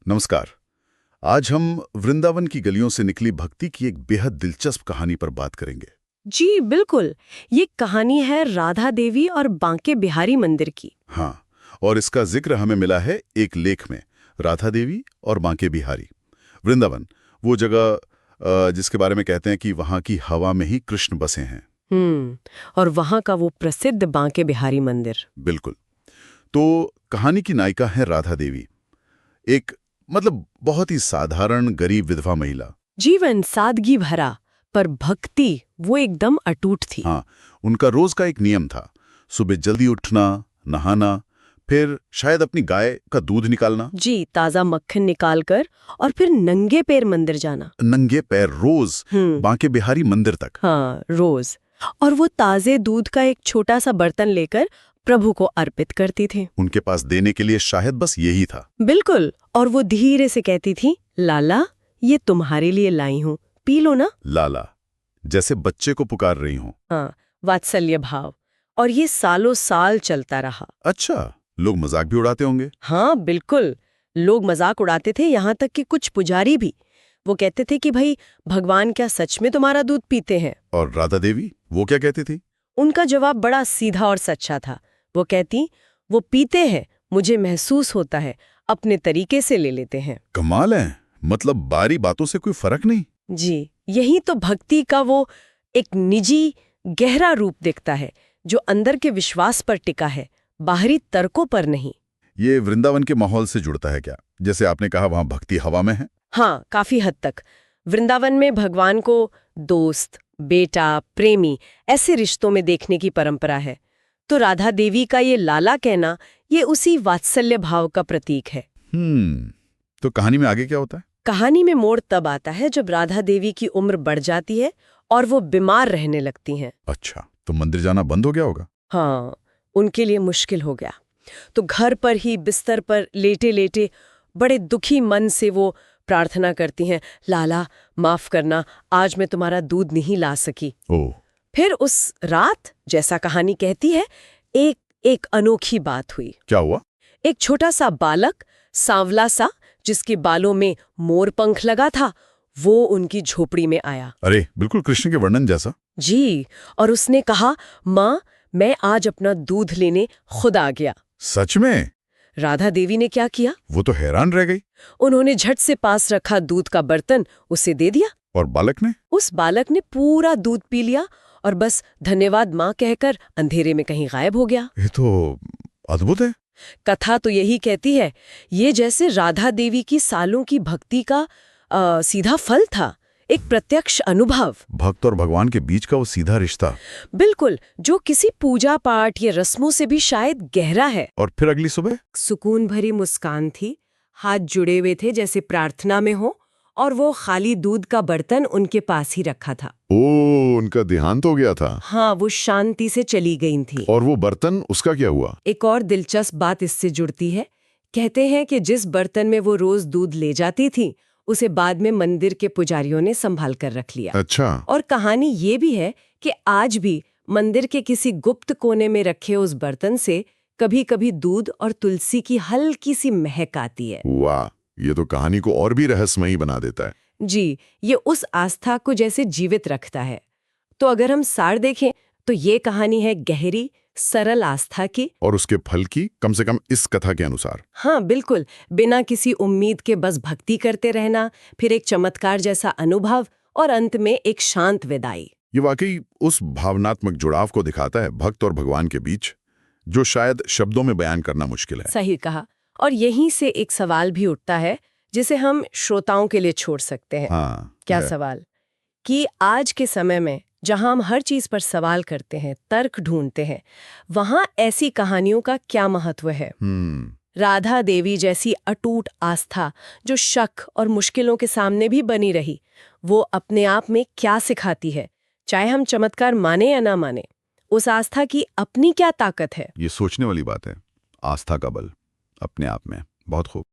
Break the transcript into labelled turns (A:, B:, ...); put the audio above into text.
A: नमस्कार। आज हम वृंदावन की गलियों से निकली भक्ति की एक बेहद दिलचस्प कहानी पर बात करेंगे।
B: जी बिल्कुल। ये कहानी है राधा देवी और बांके बिहारी मंदिर की।
A: हाँ, और इसका जिक्र हमें मिला है एक लेख में, राधा देवी और बांके बिहारी। वृंदावन, वो जगह जिसके बारे में कहते हैं कि वहाँ की हवा में ही कृष्ण बसे हैं।
B: और वहाँ का वो प्रसिद्ध बांके बिहारी मंदिर।
A: बिल्कुल। तो कहानी की नायिका है राधा देवी, एक बहुत ही साधारण गरीब विधवा महिला।
B: जीवन सादगी भरा, पर भक्ति वो एकदम अटूट थी।
A: हाँ, उनका रोज का एक नियम था, सुबह जल्दी उठना, नहाना, फिर शायद अपनी गाय का दूध निकालना।
B: जी, ताजा मक्खन निकालकर और फिर नंगे पैर मंदिर जाना।
A: नंगे पैर रोज बांके बिहारी मंदिर तक।
B: हाँ, रोज। और वो ताजे दूध का एक छोटा सा बर्तन लेकर प्रभु को अर्पित करती थी।
A: उनके पास देने के लिए शायद बस यही था।
B: बिल्कुल। और वो धीरे से कहती थी, लाला ये तुम्हारे लिए लाई हूँ, पी लो ना।
A: लाला, जैसे बच्चे को पुकार रही हूँ।
B: हाँ, वात्सल्य भाव। और ये सालों साल चलता रहा।
A: अच्छा, लोग मजाक भी उड़ाते होंगे।
B: हाँ बिल्कुल, लोग मजाक उड़ाते थे, यहाँ तक कि कुछ पुजारी भी। वो कहते थे कि भाई भगवान क्या सच में तुम्हारा दूध पीते हैं?
A: और राधा देवी वो क्या कहती थी?
B: उनका जवाब बड़ा सीधा और सच्चा था। वो कहती, वो पीते हैं, मुझे महसूस होता है, अपने तरीके से ले लेते हैं।
A: कमाल है, बारी बातों से कोई फर्क नहीं।
B: जी, यही तो भक्ति का वो एक निजी गहरा रूप दिखता है, जो अंदर के विश्वास पर टिका है, बाहरी तर्कों पर नहीं।
A: ये वृंदावन के माहौल से जुड़ता है क्या? जैसे आपने कहा वहां भक्ति हवा में है।
B: हाँ, काफी हद तक। वृंदावन में भगवान को दोस्त, बेटा, प्रेमी ऐसे रिश्तों में देखने की परंपरा है। तो राधा देवी का ये लाला कहना, ये उसी वात्सल्य भाव का प्रतीक है।
A: तो कहानी में आगे क्या होता है?
B: कहानी में मोड़ तब आता है जब राधा देवी की उम्र बढ़ जाती है और वो बीमार रहने लगती हैं।
A: अच्छा, तो मंदिर जाना बंद हो गया होगा?
B: हाँ, उनके लिए मुश्किल हो गया। तो घर पर ही बिस्तर पर लेटे लेटे बड़े दुखी मन से वो प्रार्थना करती हैं, लाला माफ करना, आज मैं तुम्हारा दूध नहीं ला सकी।
A: ओह।
B: फिर उस रात, जैसा कहानी कहती है, एक अनोखी बात हुई।
A: क्या हुआ?
B: एक छोटा सा बालक, सांवला सा, जिसके बालों में मोर पंख लगा था, वो उनकी झोपड़ी में आया।
A: अरे, बिल्कुल कृष्ण के वर्णन जैसा।
B: जी, और उसने कहा, माँ मैं आज अपना दूध लेने खुद आ गया।
A: सच में?
B: राधा देवी ने क्या किया?
A: वो तो हैरान रह गई।
B: उन्होंने झट से पास रखा दूध का बर्तन उसे दे दिया।
A: और बालक ने?
B: उस बालक ने पूरा दूध पी लिया और बस धन्यवाद माँ कहकर अंधेरे में कहीं गायब हो गया।
A: ये तो अद्भुत है।
B: कथा तो यही कहती है, ये जैसे राधा देवी की सालों की भक्ति का सीधा फल था, एक प्रत्यक्ष अनुभव।
A: भक्त और भगवान के बीच का वो सीधा रिश्ता।
B: बिल्कुल, जो किसी पूजा पाठ या रस्मों से भी शायद गहरा है।
A: और फिर अगली सुबह
B: सुकून भरी मुस्कान थी, हाथ जुड़े हुए थे जैसे प्रार्थना में हो, और वो खाली दूध का बर्तन उनके पास ही रखा था।
A: ओह, उनका देहांत हो गया था।
B: हाँ, वो शांति से चली गई थी।
A: और वो बर्तन, उसका क्या हुआ?
B: एक और दिलचस्प बात इससे जुड़ती है। कहते हैं कि जिस बर्तन में वो रोज दूध ले जाती थी, उसे बाद में मंदिर के पुजारियों ने संभाल कर रख लिया।
A: अच्छा।
B: और कहानी ये भी है कि आज भी मंदिर के किसी गुप्त कोने में रखे उस बर्तन से कभी कभी दूध और तुलसी की हल्की सी महक आती है।
A: वाह, ये तो कहानी को और भी रहस्यमयी बना देता है।
B: जी, ये उस आस्था को जैसे जीवित रखता है। तो अगर हम सार देखें तो ये कहानी है गहरी, सरल आस्था की।
A: और उसके फल की, कम से कम इस कथा के अनुसार।
B: हाँ बिल्कुल, बिना किसी उम्मीद के बस भक्ति करते रहना, फिर एक चमत्कार जैसा अनुभव, और अंत में एक शांत विदाई।
A: ये वाकई उस भावनात्मक जुड़ाव को दिखाता है भक्त और भगवान के बीच, जो शायद शब्दों में बयान करना मुश्किल है।
B: सही कहा। और यहीं से एक सवाल भी उठता है, जिसे हम श्रोताओं के लिए छोड़ सकते हैं।
A: हाँ,
B: क्या सवाल? कि आज के समय में जहां हम हर चीज पर सवाल करते हैं, तर्क ढूंढते हैं, वहां ऐसी कहानियों का क्या महत्व है? राधा देवी जैसी अटूट आस्था, जो शक और मुश्किलों के सामने भी बनी रही, वो अपने आप में क्या सिखाती है? चाहे हम चमत्कार माने या ना माने, उस आस्था की अपनी क्या ताकत है?
A: ये सोचने वाली बात है। आस्था का बल अपने आप में बहुत खूब।